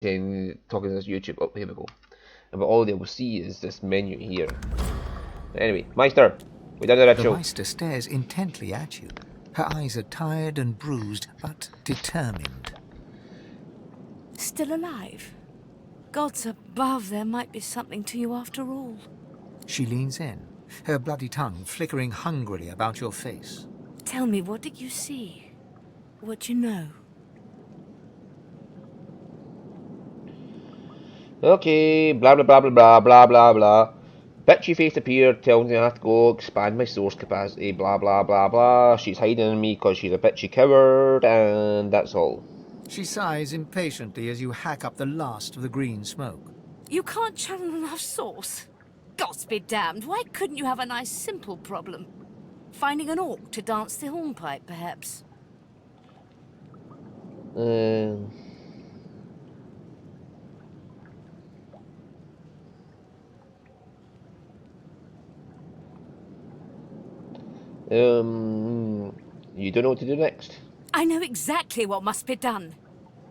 talking to this YouTube. Oh, here we go. But all they will see is this menu here. Anyway, Meister, we done the The ritual. Meister stares intently at you. Her eyes are tired and bruised, but determined. Still alive? Gods above, there might be something to you after all. She leans in, her bloody tongue flickering hungrily about your face. Tell me, what did you see? What you know? Okay, blah blah blah blah blah blah blah blah. Bitchy face appeared, tells me I have to go expand my source capacity, blah blah blah blah. She's hiding in me because she's a bitchy coward, and that's all. She sighs impatiently as you hack up the last of the green smoke. You can't channel enough source? Gods be damned, why couldn't you have a nice simple problem? Finding an orc to dance the hornpipe, perhaps? You don't know what to do next? I know exactly what must be done.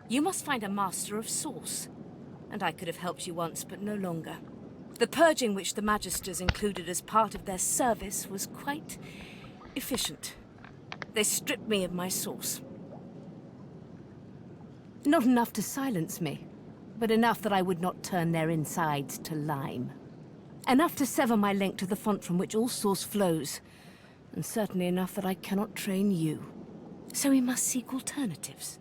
You must find a master of source. And I could have helped you once, but no longer. The purging which the Magisters included as part of their service was quite efficient. They stripped me of my source. Not enough to silence me, but enough that I would not turn their insides to lime. Enough to sever my link to the font from which all source flows, and certainly enough that I cannot train you. So we must seek alternatives.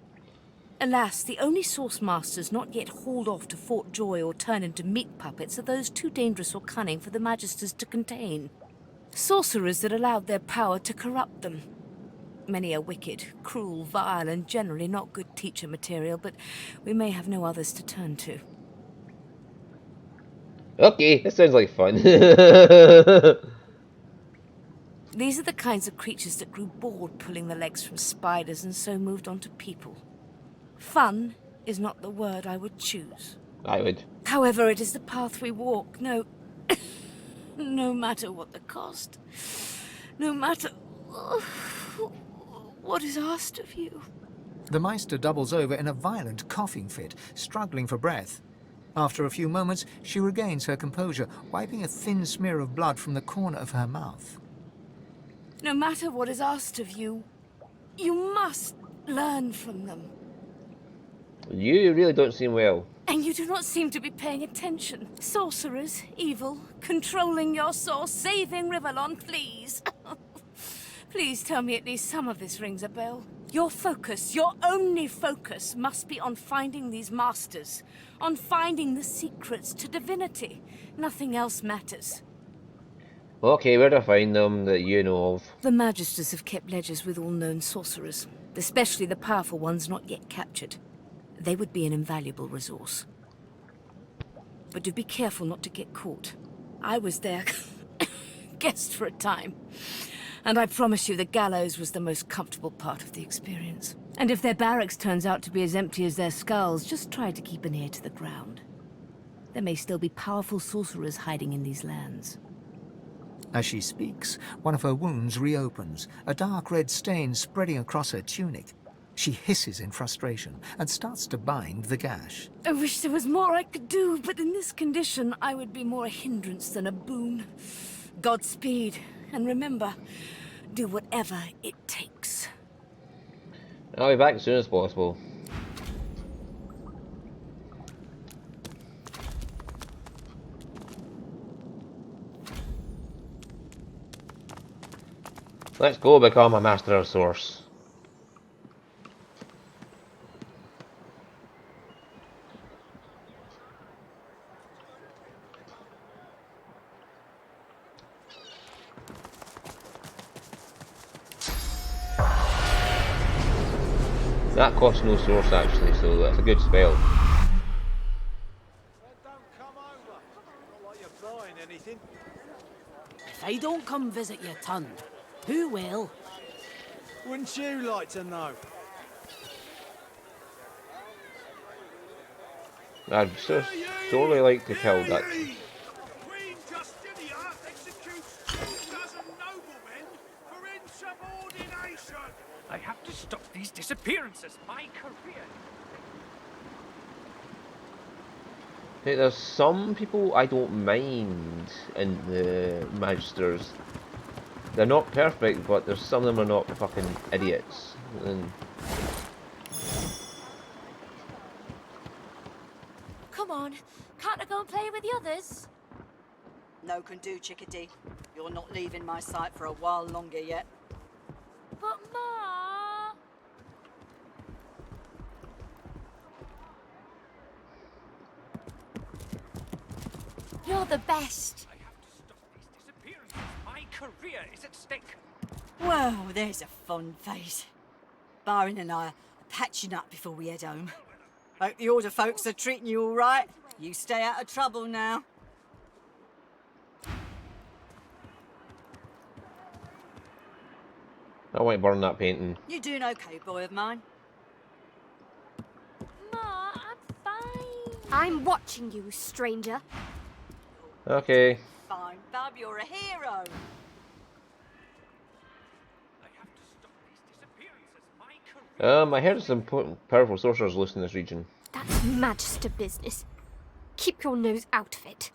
Alas, the only source masters not yet hauled off to Fort Joy or turned into meat puppets are those too dangerous or cunning for the Magisters to contain. Sorcerers that allowed their power to corrupt them. Many are wicked, cruel, vile, and generally not good teacher material, but we may have no others to turn to. Okay, that sounds like fun. These are the kinds of creatures that grew bored pulling the legs from spiders and so moved on to people. Fun is not the word I would choose. I would. However, it is the path we walk, no matter what the cost. No matter what is asked of you. The Meister doubles over in a violent coughing fit, struggling for breath. After a few moments, she regains her composure, wiping a thin smear of blood from the corner of her mouth. No matter what is asked of you, you must learn from them. You really don't seem well. And you do not seem to be paying attention. Sorcerers, evil, controlling your source, saving Rivellon, please. Please tell me at least some of this rings a bell. Your focus, your only focus, must be on finding these masters. On finding the secrets to divinity. Nothing else matters. Okay, where do I find them that you know of? The Magisters have kept ledgers with all known sorcerers, especially the powerful ones not yet captured. They would be an invaluable resource. But do be careful not to get caught. I was their guest for a time. And I promise you the gallows was the most comfortable part of the experience. And if their barracks turns out to be as empty as their skulls, just try to keep an ear to the ground. There may still be powerful sorcerers hiding in these lands. As she speaks, one of her wounds reopens, a dark red stain spreading across her tunic. She hisses in frustration and starts to bind the gash. I wish there was more I could do, but in this condition, I would be more a hindrance than a boon. Godspeed, and remember, do whatever it takes. I'll be back as soon as possible. Let's go become a master of source. That costs no source actually, so that's a good spell. Don't come over. Not like you're buying anything. If I don't come visit your ton, who will? Wouldn't you like to know? I'd so sorely like to kill that. Queen Justinia executes 2,000 noblemen for insubordination. I have to stop these disappearances. My career. Hey, there's some people I don't mind in the Magisters. They're not perfect, but there's some of them are not fucking idiots. And Come on, can't I go and play with the others? No can do, Chickadee. You're not leaving my sight for a while longer yet. But Ma... You're the best. I have to stop these disappearances. My career is at stake. Well, there's a fun face. Byron and I are patching up before we head home. Hope the order folks are treating you all right. You stay out of trouble now. I won't burn that painting. You doing okay, boy of mine? Ma, I'm fine. I'm watching you, stranger. Okay. Fine, Bub, you're a hero. I have to stop these disappearances. My career. I heard some powerful sorcerers loose in this region. That's Magister business. Keep your nose out of it.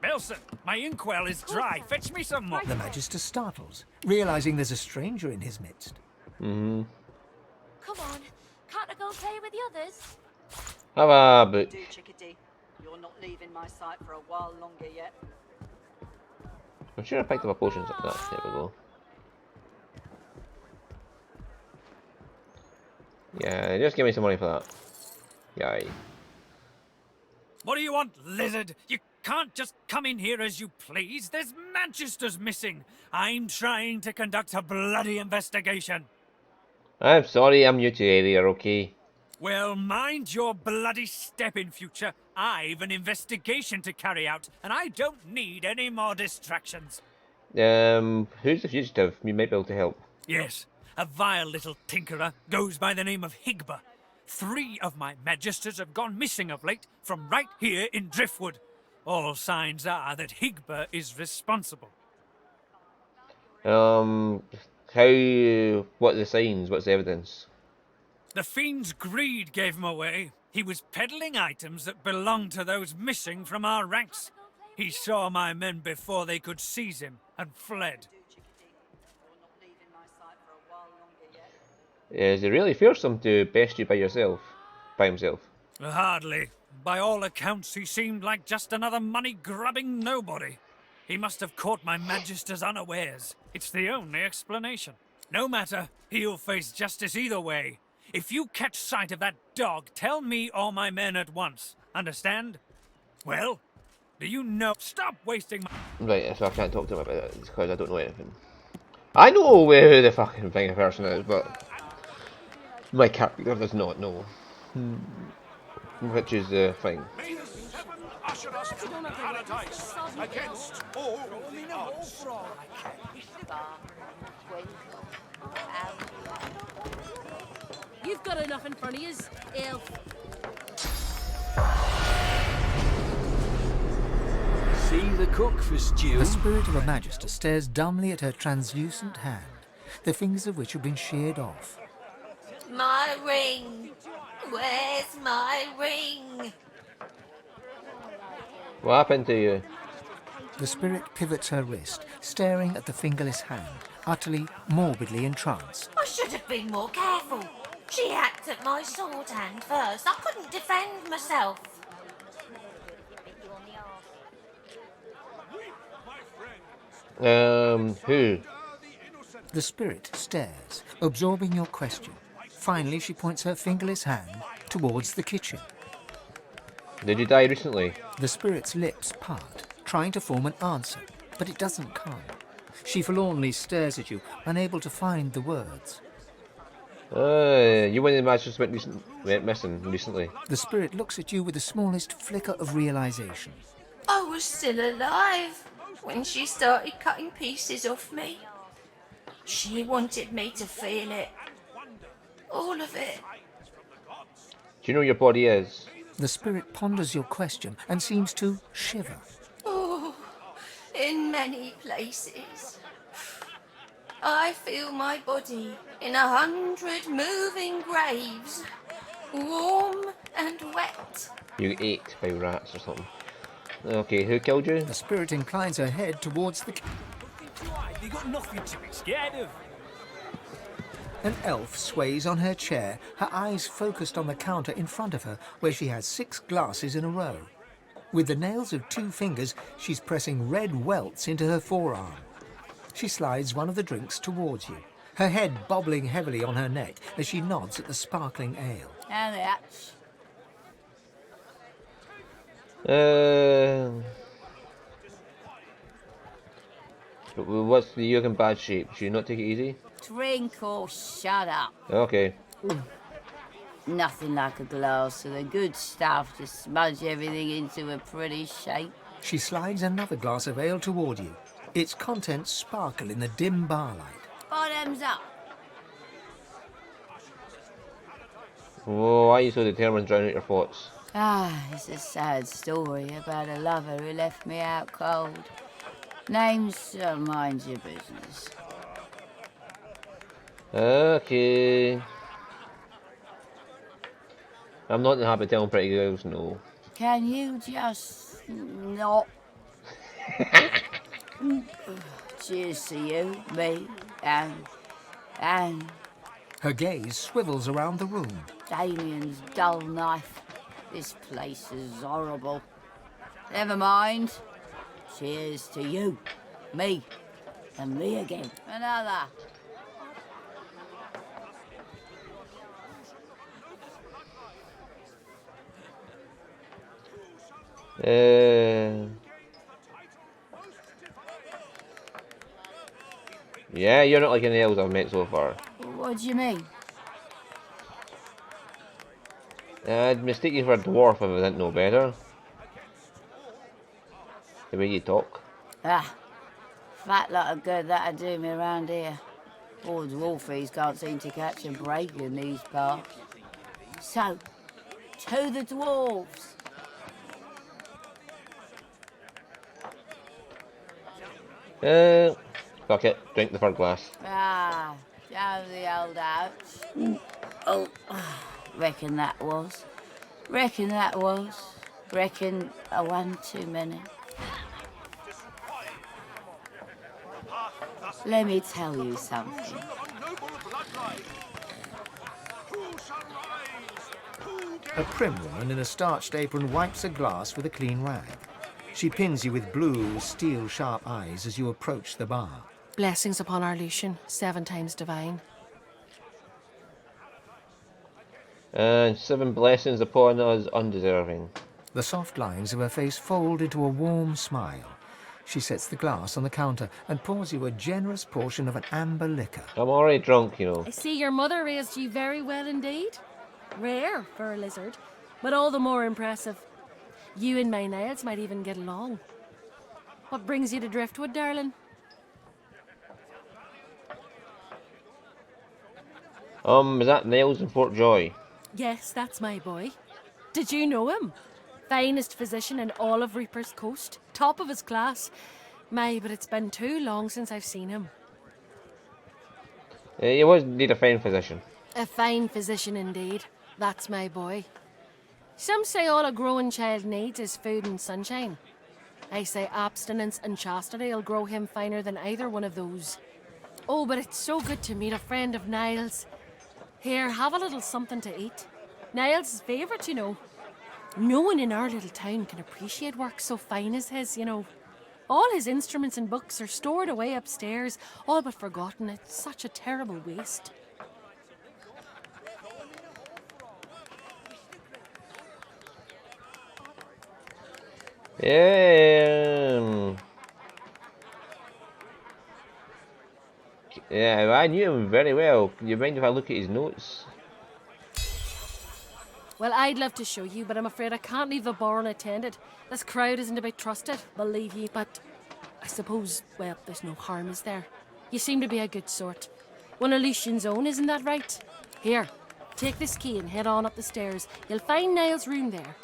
Belson, my inkwell is dry. Fetch me some more. The Magister startles, realizing there's a stranger in his midst. Come on, can't I go and play with the others? Have a boot. Do, Chickadee. You're not leaving my sight for a while longer yet. I'm sure I picked up a potion. There we go. Yeah, just give me some money for that. Yay. What do you want, lizard? You can't just come in here as you please. There's Manchester's missing. I'm trying to conduct a bloody investigation. I'm sorry, I'm new to the area, okay? Well, mind your bloody step in future. I've an investigation to carry out, and I don't need any more distractions. Who's the fugitive? You might be able to help. Yes, a vile little tinkerer goes by the name of Higba. 3 of my Magisters have gone missing of late from right here in Driftwood. All signs are that Higba is responsible. What are the signs? What's the evidence? The fiend's greed gave him away. He was peddling items that belonged to those missing from our ranks. He saw my men before they could seize him and fled. You're not leaving my sight for a while longer yet. Is it really fearsome to best you by himself? Hardly. By all accounts, he seemed like just another money-grubbing nobody. He must have caught my Magisters unawares. It's the only explanation. No matter, he'll face justice either way. If you catch sight of that dog, tell me or my men at once. Understand? Well, do you know? Stop wasting my... Right, so I can't talk to him about it because I don't know anything. I know who the fucking thing person is, but my character does not know. Which is the thing. May the seven usher us to paradise against all odds. You've got enough in front of you, elf. See the cook for stew? The spirit of a Magister stares dumbly at her translucent hand, the fingers of which have been sheared off. My ring! Where's my ring? What happened to you? The spirit pivots her wrist, staring at the fingerless hand, utterly, morbidly entranced. I should have been more careful. She hacked at my sword hand first. I couldn't defend myself. Who? The spirit stares, absorbing your question. Finally, she points her fingerless hand towards the kitchen. Did you die recently? The spirit's lips part, trying to form an answer, but it doesn't come. She forlornly stares at you, unable to find the words. You went in the match just went missing recently. The spirit looks at you with the smallest flicker of realization. I was still alive when she started cutting pieces off me. She wanted me to feel it. All of it. Do you know your body is? The spirit ponders your question and seems to shiver. Oh, in many places. I feel my body in 100 moving graves, warm and wet. You ate by rats or something. Okay, who killed you? The spirit inclines her head towards the... You got nothing to be scared of. An elf sways on her chair, her eyes focused on the counter in front of her, where she has 6 glasses in a row. With the nails of 2 fingers, she's pressing red welts into her forearm. She slides one of the drinks towards you, her head bobbling heavily on her neck as she nods at the sparkling ale. And that's... But what's the you're in bad shape? Should you not take it easy? Drink or shut up. Okay. Nothing like a glass of the good stuff to smudge everything into a pretty shape. She slides another glass of ale toward you. Its contents sparkle in the dim bar light. Bottoms up. Oh, why are you so determined to drown out your thoughts? Ah, it's a sad story about a lover who left me out cold. Name's mind your business. Okay. I'm not in the habit of telling pretty girls no. Can you just not? Cheers to you, me, and Her gaze swivels around the room. Damien's dull knife. This place is horrible. Never mind. Cheers to you, me, and me again. Another. Yeah, you're not like any else I've met so far. What do you mean? I'd mistake you for a dwarf if I didn't know better. The way you talk. Ah, fat lot of good that'd do me around here. Poor dwarfies can't seem to catch a break in these parts. So, to the dwarves. Fuck it, drink the third glass. Ah, down the old ouch. Oh, reckon that was. Reckon a one too many. Let me tell you something. A prim woman in a starched apron wipes a glass with a clean rag. She pins you with blue, steel-sharp eyes as you approach the bar. Blessings upon our Lucian, 7 times divine. And 7 blessings upon us undeserving. The soft lines of her face fold into a warm smile. She sets the glass on the counter and pours you a generous portion of an amber liquor. I'm already drunk, you know. I see your mother raised you very well indeed. Rare for a lizard, but all the more impressive. You and my Niles might even get along. What brings you to Driftwood, darling? Is that Niles in Fort Joy? Yes, that's my boy. Did you know him? Finest physician in all of Reaper's Coast. Top of his class. My, but it's been too long since I've seen him. He was indeed a fine physician. A fine physician indeed. That's my boy. Some say all a growing child needs is food and sunshine. I say abstinence and chastity will grow him finer than either one of those. Oh, but it's so good to meet a friend of Niles. Here, have a little something to eat. Niles' favourite, you know. No one in our little town can appreciate work so fine as his, you know. All his instruments and books are stored away upstairs, all but forgotten. It's such a terrible waste. Yeah, I knew him very well. You mind if I look at his notes? Well, I'd love to show you, but I'm afraid I can't leave the bar unattended. This crowd isn't to be trusted, believe ye, but I suppose, well, there's no harm, is there? You seem to be a good sort. One of Lucian's own, isn't that right? Here, take this key and head on up the stairs. You'll find Niles' room there.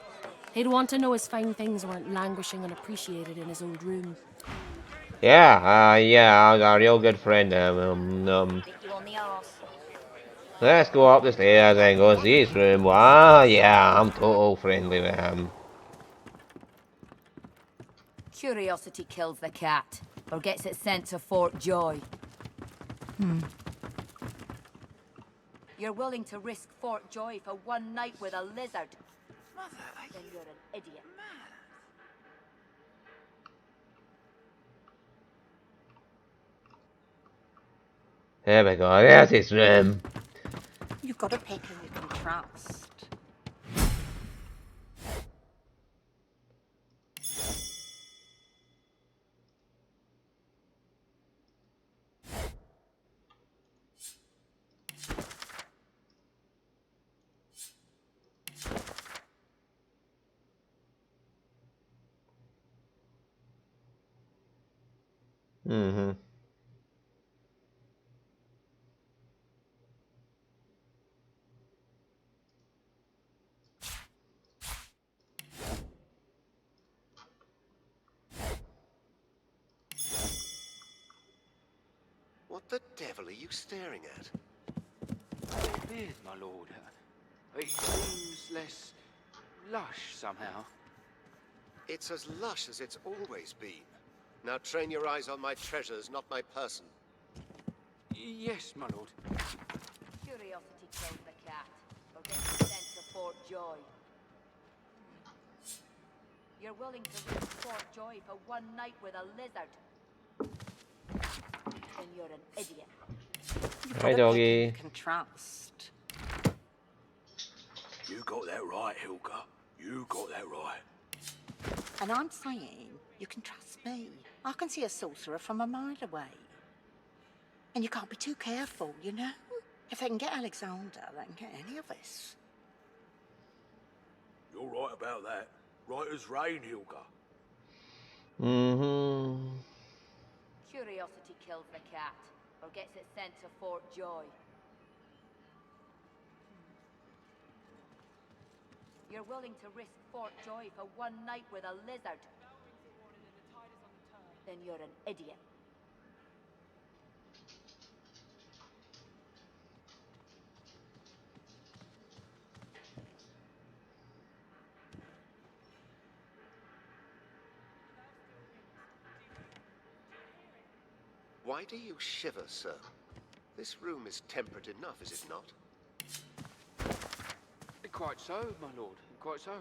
He'd want to know his fine things weren't languishing unappreciated in his old room. Yeah, yeah, a real good friend. Let's go up the stairs and go to his room. Wow, yeah, I'm total friendly with him. Curiosity kills the cat, or gets it sent to Fort Joy. You're willing to risk Fort Joy for one night with a lizard? Mother, Then you're an idiot. There we go, there's his room. You've got a pick who you can trust. Mm-hmm. What the devil are you staring at? Your beard, my lord. It seems less lush somehow. It's as lush as it's always been. Now train your eyes on my treasures, not my person. Yes, my lord. Curiosity kills the cat, or gets it sent to Fort Joy. You're willing to risk Fort Joy for one night with a lizard? Then you're an idiot. You've Hi, got a pick who doggy. you can trust. You got that right, Hilka. You got that right. And I'm saying you can trust me. I can see a sorcerer from a mile away. And you can't be too careful, you know? If they can get Alexander, they can get any of us. You're right about that. Right as rain, Hilka. Mm-hmm. Curiosity kills the cat, or gets it sent to Fort Joy. You're willing to risk Fort Joy for one night with a lizard? Then you're an idiot. Why do you shiver, sir? This room is temperate enough, is it not? Quite so, my lord. Quite so.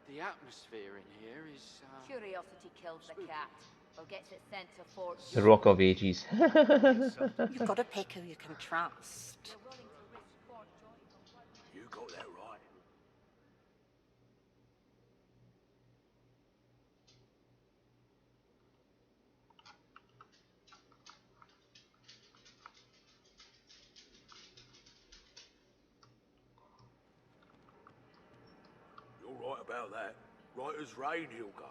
The atmosphere in here is. Curiosity kills the cat, or gets it sent to Fort The Joy. Rock of Ages. You've got a pick who you can trust. You're willing to risk Fort Joy for one night. You got that right. You're right about that. Right as rain, Hilka.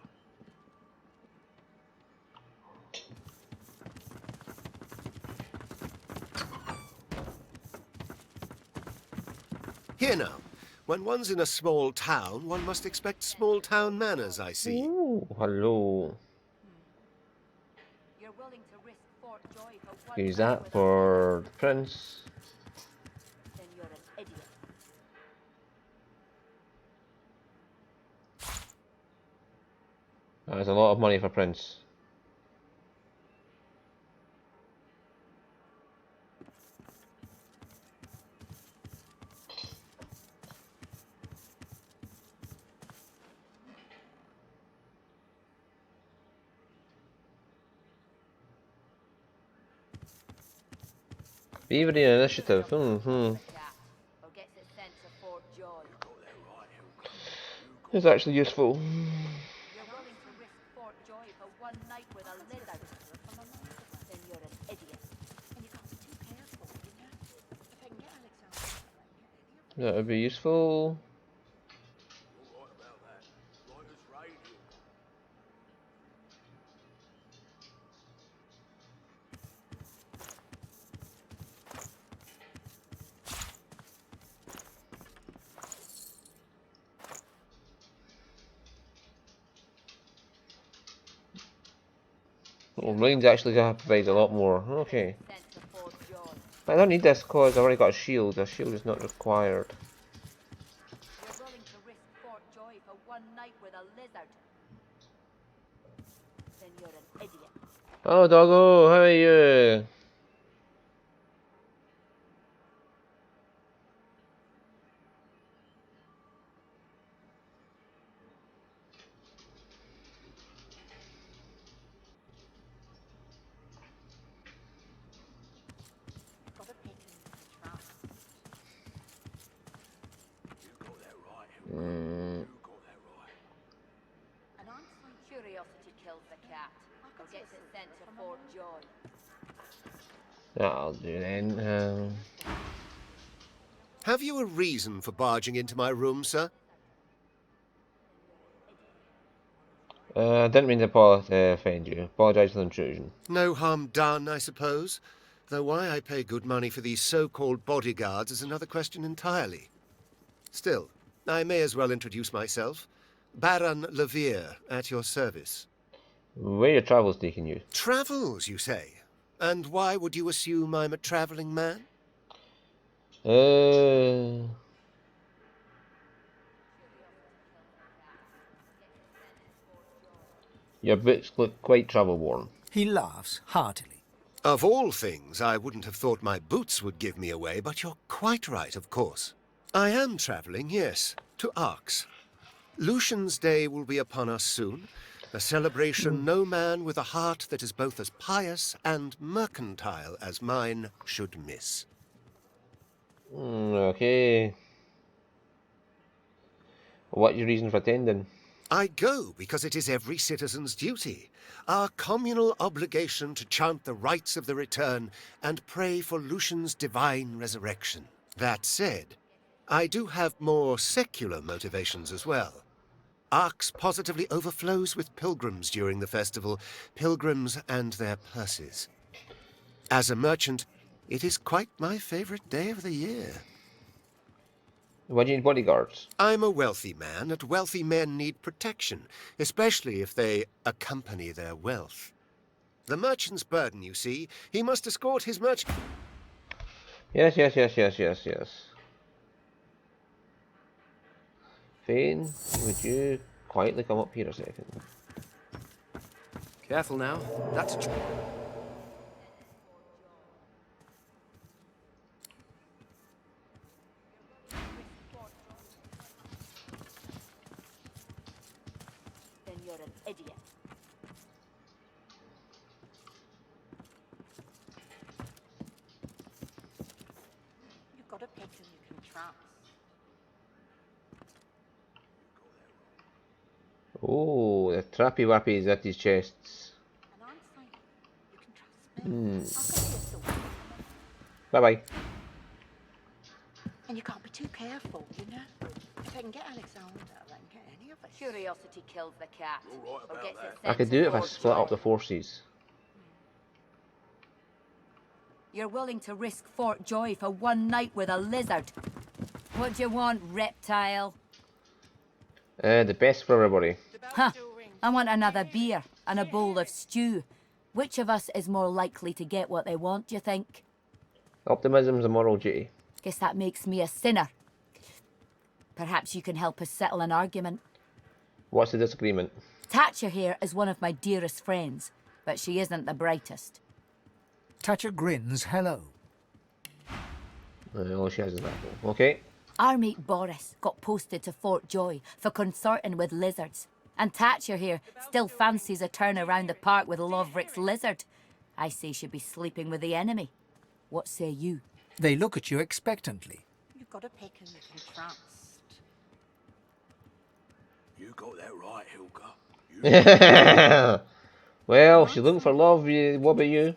Here now. When one's in a small town, one must expect small town manners, I see. Ooh, hello. You're willing to risk Fort Joy for one Use night that with for the prince. Then you're an idiot. That's a lot of money for prince. Divinity initiative. It's actually useful. You're willing to risk Fort Joy for one night with a lizard? Then you're an idiot. And you can't be too careful, you know? If I can get Alexander, That would be useful. You're right about that. Right as rain, Hilka. Well, rain's actually going to provide a lot more. Okay. sent to Fort Joy. I don't need this because I've already got a shield. A shield is not required. You're willing to risk Fort Joy for one night with a lizard? Then you're an idiot. Oh, doggo, how are you? Curiosity kills the cat. Or gets it sent to Fort Joy. That'll do then. Have you a reason for barging into my room, sir? I didn't mean to offend you. Apologise for the intrusion. No harm done, I suppose. Though why I pay good money for these so-called bodyguards is another question entirely. Still, I may as well introduce myself. Baron Levere, at your service. Where your travels taking you? Travels, you say? And why would you assume I'm a travelling man? Your boots look quite travel-worn. He laughs heartily. Of all things, I wouldn't have thought my boots would give me away, but you're quite right, of course. I am travelling, yes, to Arx. Lucian's Day will be upon us soon, a celebration no man with a heart that is both as pious and mercantile as mine should miss. Okay. What's your reason for attending? I go because it is every citizen's duty, our communal obligation to chant the rites of the return and pray for Lucian's divine resurrection. That said, I do have more secular motivations as well. Arx positively overflows with pilgrims during the festival, pilgrims and their purses. As a merchant, it is quite my favorite day of the year. Why do you need bodyguards? I'm a wealthy man, and wealthy men need protection, especially if they accompany their wealth. The merchant's burden, you see, he must escort his merchant... Yes. Fane, would you quietly come up here a second? Careful now. That's a... Then you're an idiot. You've got a pet who you can trust. Oh, the trappy wappy is at his chests. And I'm saying, you can trust me. I can see a soul. Bye-bye. And you can't be too careful, you know. If I can get Alexander, they can get any of us. Curiosity kills the cat. Or gets it I sent could to do it if I Fort split Joy. up the forces. You're willing to risk Fort Joy for one night with a lizard. What do you want, reptile? The best for everybody. Huh. I want another beer and a bowl of stew. Which of us is more likely to get what they want, do you think? Optimism's a moral duty. Guess that makes me a sinner. Perhaps you can help us settle an argument. What's the disagreement? Thatcher here is one of my dearest friends, but she isn't the brightest. Thatcher grins hello. All she has is that. Okay. Our mate Boris got posted to Fort Joy for consorting with lizards. And Thatcher here still fancies a turn around the park with Loverick's lizard. I say she'd be sleeping with the enemy. What say you? They look at you expectantly. You've got a pet who you can trust. You got that right, Hilka. Well, she's looking for love. What about you?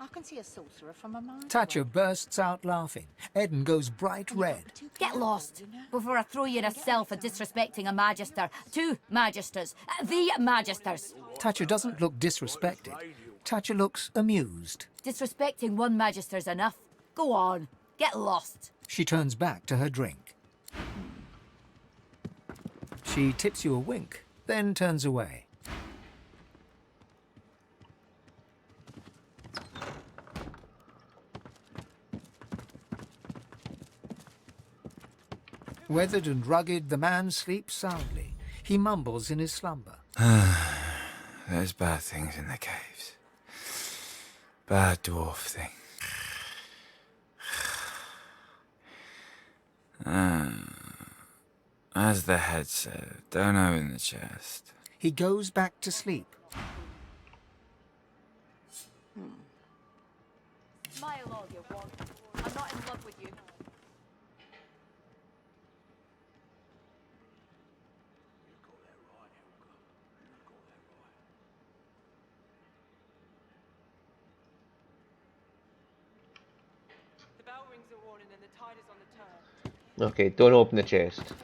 I can see a sorcerer from a mile Thatcher bursts out laughing. Eden goes bright red. Get lost before I throw you in a cell for disrespecting a magister. Two magisters. The magisters. Thatcher doesn't look disrespected. Thatcher looks amused. Disrespecting one magister's enough. Go on. Get lost. She turns back to her drink. She tips you a wink, then turns away. Weathered and rugged, the man sleeps soundly. He mumbles in his slumber. There's bad things in the caves. Bad dwarf thing. As the head said, don't open the chest. He goes back to sleep. Smile all you want. I'm not in love with you. The bell rings a warning and the tide is on the turn. Okay, don't open the chest.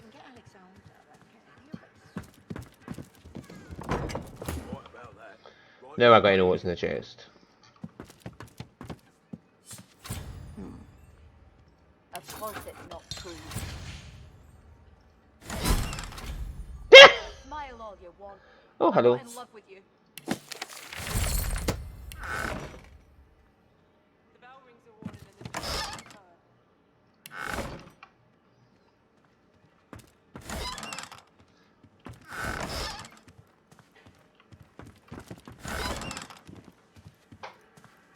Now I gotta know what's in the chest. Of course it's not true. Smile all you want. Oh, hello. I'm not in love with you. The bell rings a warning and the tide is on the turn.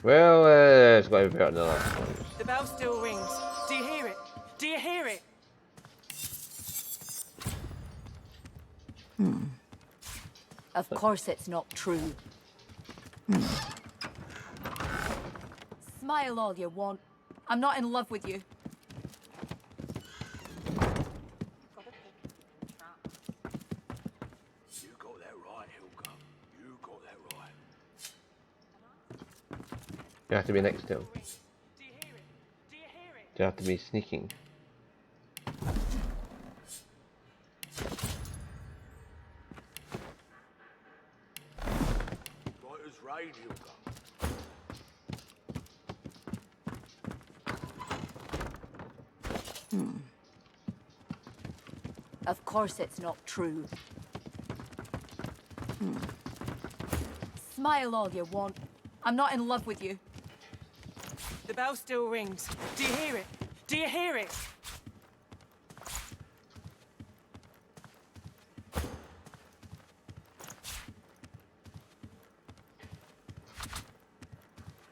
Well, it's got to be better than the last one. The bell still rings. Do you hear it? Do you hear it? Of course it's not true. Smile all you want. I'm not in love with you. You got that right, Hilga. You got that right. You have to be next to him. You have to be sneaking. Right as rain, Hilga. Of course it's not true. Smile all you want. I'm not in love with you. The bell still rings. Do you hear it? Do you hear it?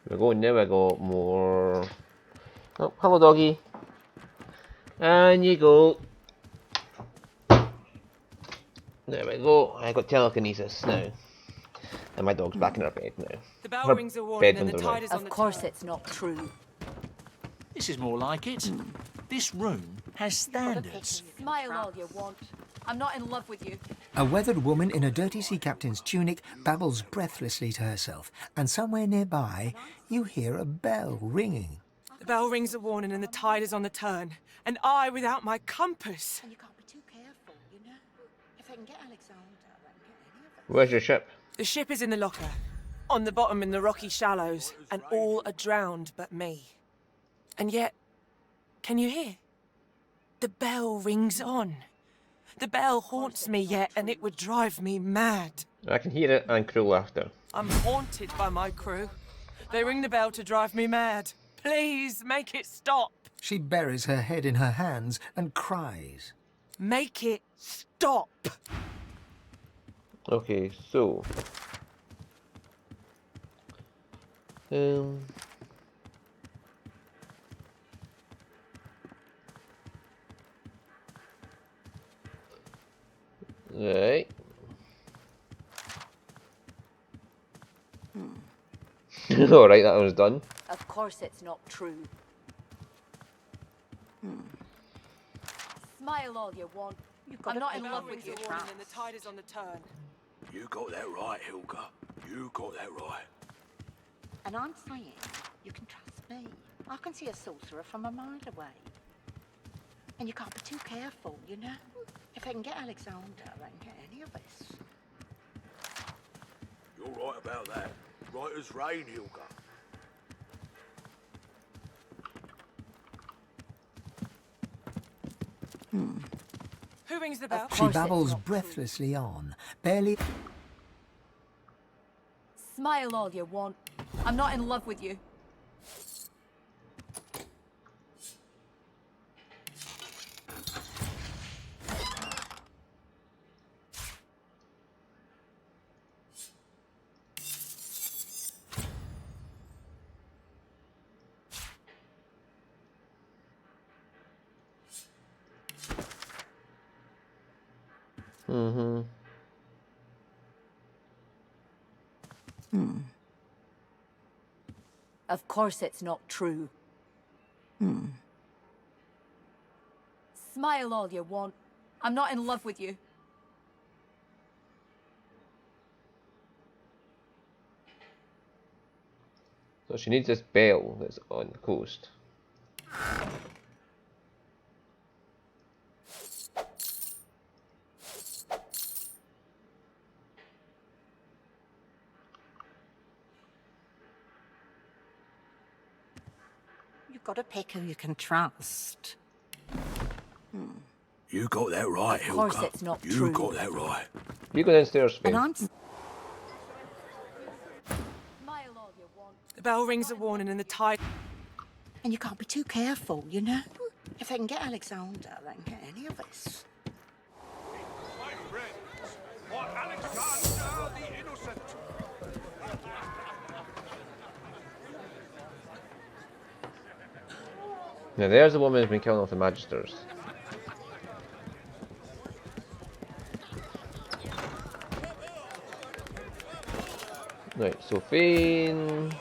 We go, now we got more. Oh, hello, doggy. And you go. There we go. I got telekinesis now. And my dog's back in her bed now. The bell Her rings a warning and the bedroom's tide is on Of the course turn. it's not true. This is more like it. This room has standards. Smile all you want. I'm not in love with you. A weathered woman in a dirty sea captain's tunic babbles breathlessly to herself, and somewhere nearby you hear a bell ringing. The bell rings a warning and the tide is on the turn. And I without my compass. And you can't be too careful, you know? If I can get Alexander, I can get any of us. Where's your ship? The ship is in the locker. On the bottom in the rocky shallows. And all are drowned but me. And yet, can you hear? The bell rings on. The bell haunts me yet, and it would drive me mad. I can hear it and crew laughter. I'm haunted by my crew. They ring the bell to drive me mad. Please, make it stop. She buries her head in her hands and cries. Make it stop. Okay, so. Right. Alright, that was done. Of course it's not true. Smile all you want. I'm not in love with you. And the tide is on the turn. You got that right, Hilga. You got that right. And I'm saying, you can trust me. I can see a sorcerer from a mile away. And you can't be too careful, you know? If I can get Alexander, I can get any of us. You're right about that. Right as rain, Hilga. Who rings the bell? She babbles breathlessly on, barely... Smile all you want. I'm not in love with you. Mm-hmm. Of course it's not true. Smile all you want. I'm not in love with you. So she needs this bell that's on the coast. You've got to pick who you can trust. You got that right, Of course Hilka. it's not You true. got that right. You go downstairs, Spain. And I'm... The bell rings a warning and the tide... And you can't be too careful, you know? If they can get Alexander, they can get any of us. My friends, for Alexander the Innocent. Now there's the woman who's been killing off the Magisters. Right, Sophine.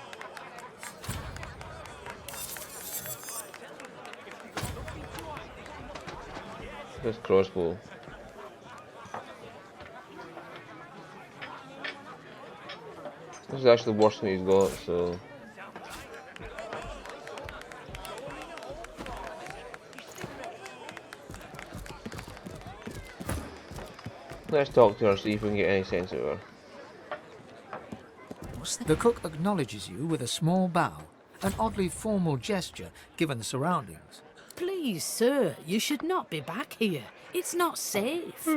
This crossbow. This is actually the worst thing he's got, so. Let's talk to her, see if we can get any sense of her. The cook acknowledges you with a small bow, an oddly formal gesture given the surroundings. Please, sir, you should not be back here. It's not safe.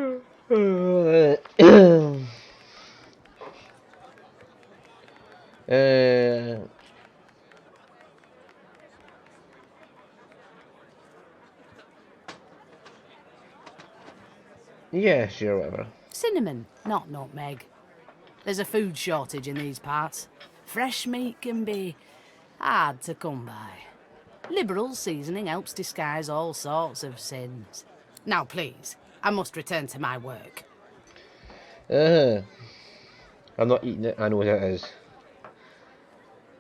Yeah, sure, whatever. Cinnamon, not nutmeg. There's a food shortage in these parts. Fresh meat can be hard to come by. Liberal seasoning helps disguise all sorts of sins. Now, please, I must return to my work. I'm not eating it, I know what it is.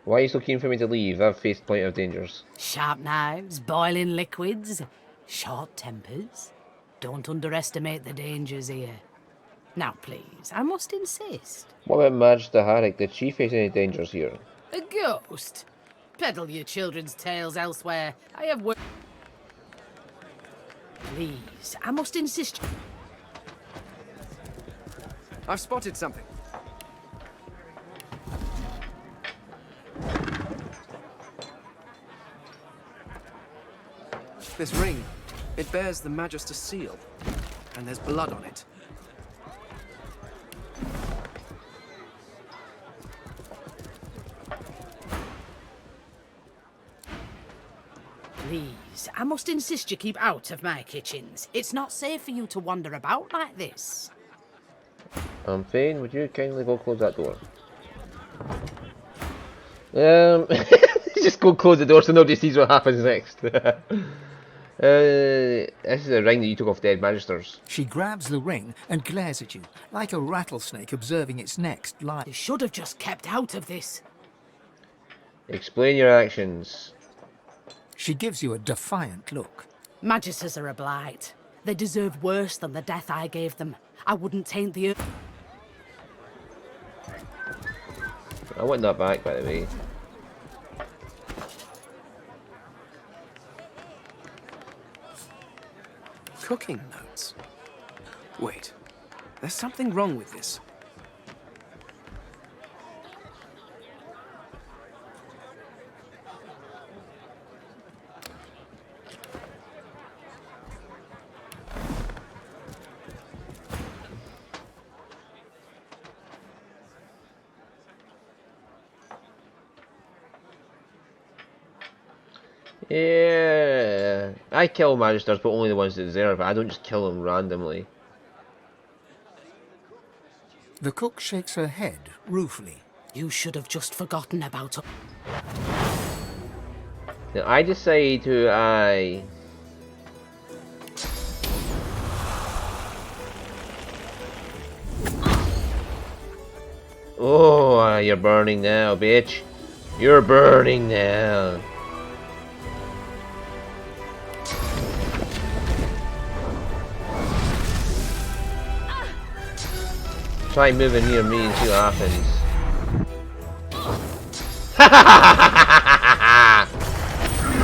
Why are you so keen for me to leave? I've faced plenty of dangers. Sharp knives, boiling liquids, short tempers. Don't underestimate the dangers here. Now, please, I must insist. What about Madge the Harrick? Did she face any dangers here? A ghost? Peddle your children's tales elsewhere. I have work. Please, I must insist. I've spotted something. This ring, it bears the Magister's seal, and there's blood on it. Please, I must insist you keep out of my kitchens. It's not safe for you to wander about like this. Fane, would you kindly go close that door? Just go close the door so nobody sees what happens next. This is a ring that you took off dead Magisters. She grabs the ring and glares at you, like a rattlesnake observing its next life. You should have just kept out of this. Explain your actions. She gives you a defiant look. Magisters are a blight. They deserve worse than the death I gave them. I wouldn't taint the earth. I want that back, by the way. Cooking notes. Wait, there's something wrong with this. Yeah, I kill Magisters, but only the ones that deserve it. I don't just kill them randomly. The cook shakes her head ruefully. You should have just forgotten about it. Now I decide who Oh, you're burning now, bitch. You're burning now. Try moving near me and see what happens.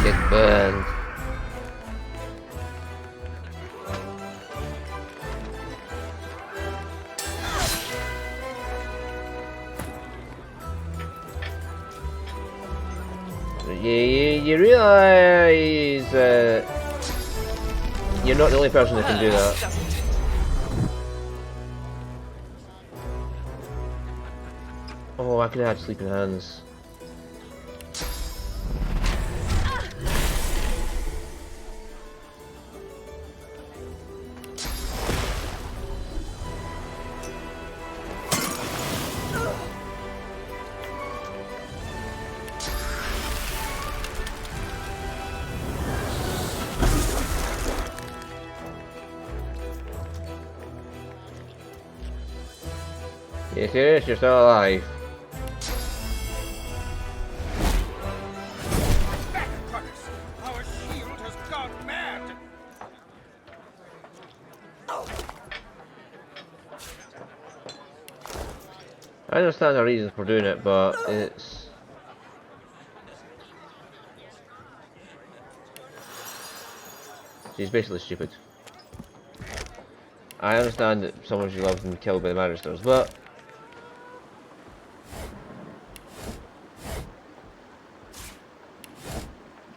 Get burned. You realize you're not the only person that can do that. Oh, I could have had sleeping hands. Yes, you're still alive. Our shield has gone mad! I understand the reasons for doing it, but it's... She's basically stupid. I understand that someone she loves been killed by the Magisters, but...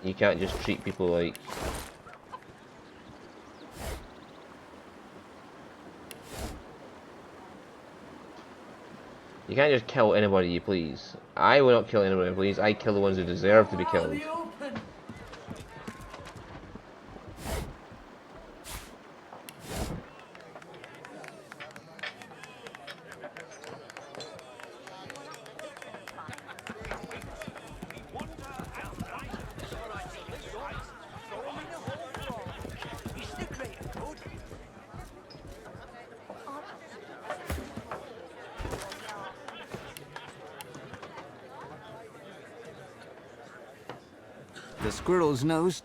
You can't just treat people like... You can't just kill anybody you please. I will not kill anybody I please, I kill the ones who deserve to be killed. The squirrel's nose.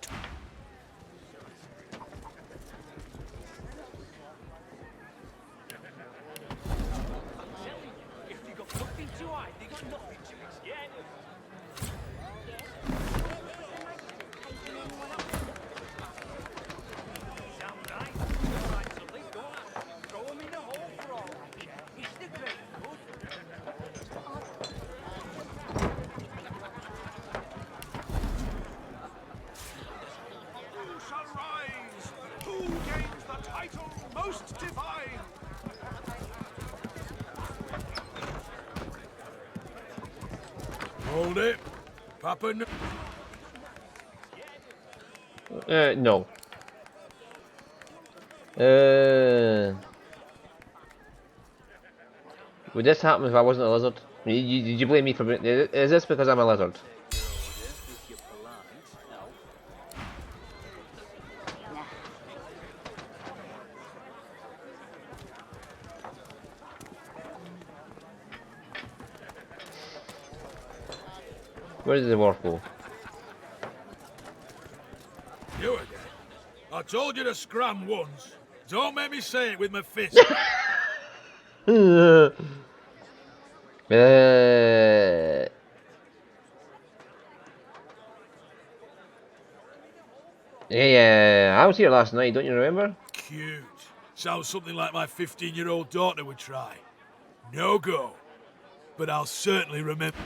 Hold it. Papa. No. Would this happen if I wasn't a lizard? Did you blame me for... Is this because I'm a lizard? Where did the dwarf go? You again? I told you to scram once. Don't make me say it with my fist. Yeah, I was here last night, don't you remember? Cute. Sounds something like my 15-year-old daughter would try. No go. But I'll certainly remember.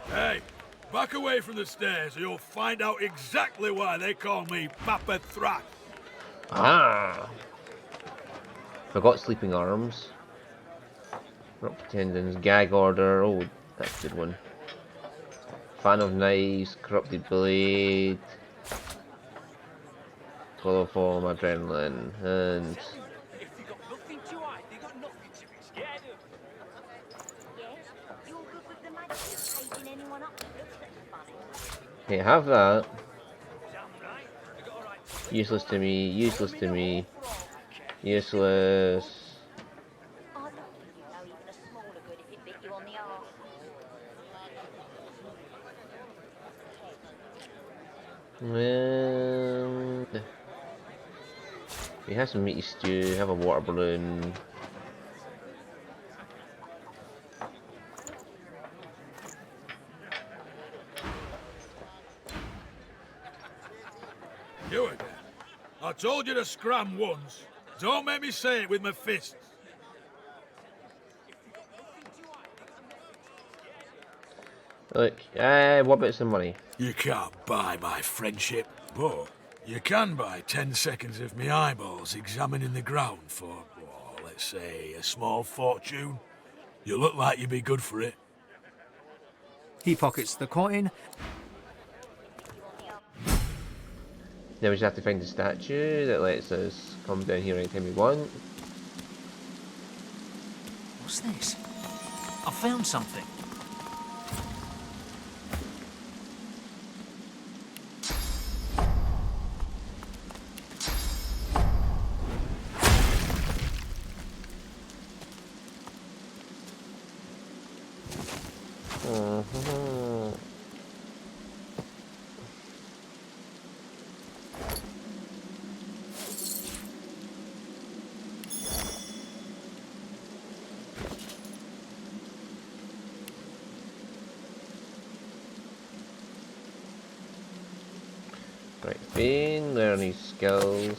Hey, back away from the stairs or you'll find out exactly why they call me Papa Thrack. Ah! Forgot sleeping arms. Corrupt tendons, gag order. Oh, that's a good one. Fan of knives, corrupted blade. Chloroform, adrenaline, and... Okay, have that. Useless to me, useless to me. Useless. We have some meaty stew, have a water balloon. You again? I told you to scram once. Don't make me say it with my fists. Look, what about some money? You can't buy my friendship, but you can buy 10 seconds of me eyeballs examining the ground for, oh, let's say, a small fortune. You look like you'd be good for it. He pockets the coin. Now we just have to find the statue that lets us come down here anytime we want. What's this? I found something. Right, Bane, learn these skills.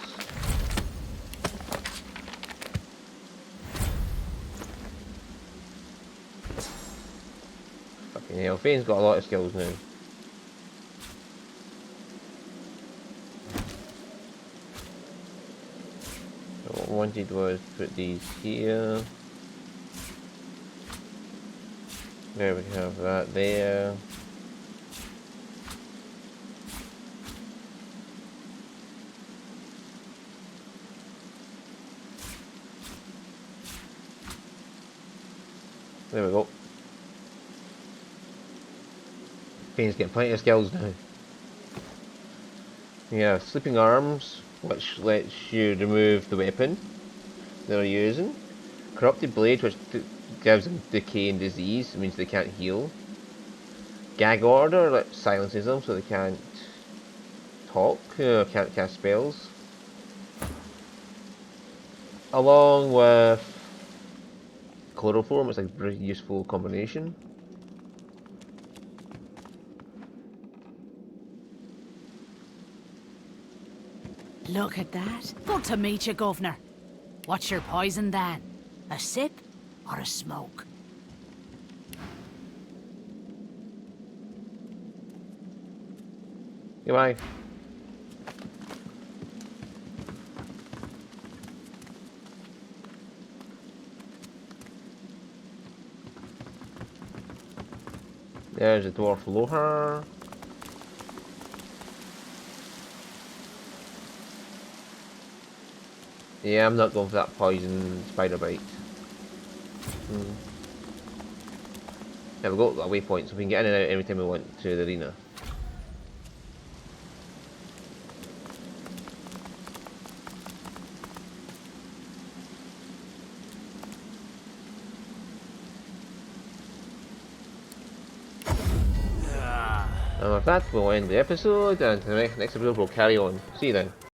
Fucking hell, Fane's got a lot of skills now. So what I wanted was put these here. There we have that there. There we go. Fane's getting plenty of skills now. Yeah, sleeping arms, which lets you remove the weapon they're using. Corrupted blade, which gives them decay and disease, it means they can't heal. Gag order, that silences them so they can't talk, can't cast spells. Along with chloroform, it's a very useful combination. Look at that. Good to meet you, Governor. What's your poison, Dan? A sip or a smoke? Goodbye. There's a dwarf loher. Yeah, I'm not going for that poison spider bite. Yeah, we've got a waypoint, so we can get in and out every time we want to the arena. And with that, we'll end the episode, and the next episode we'll carry on. See you then.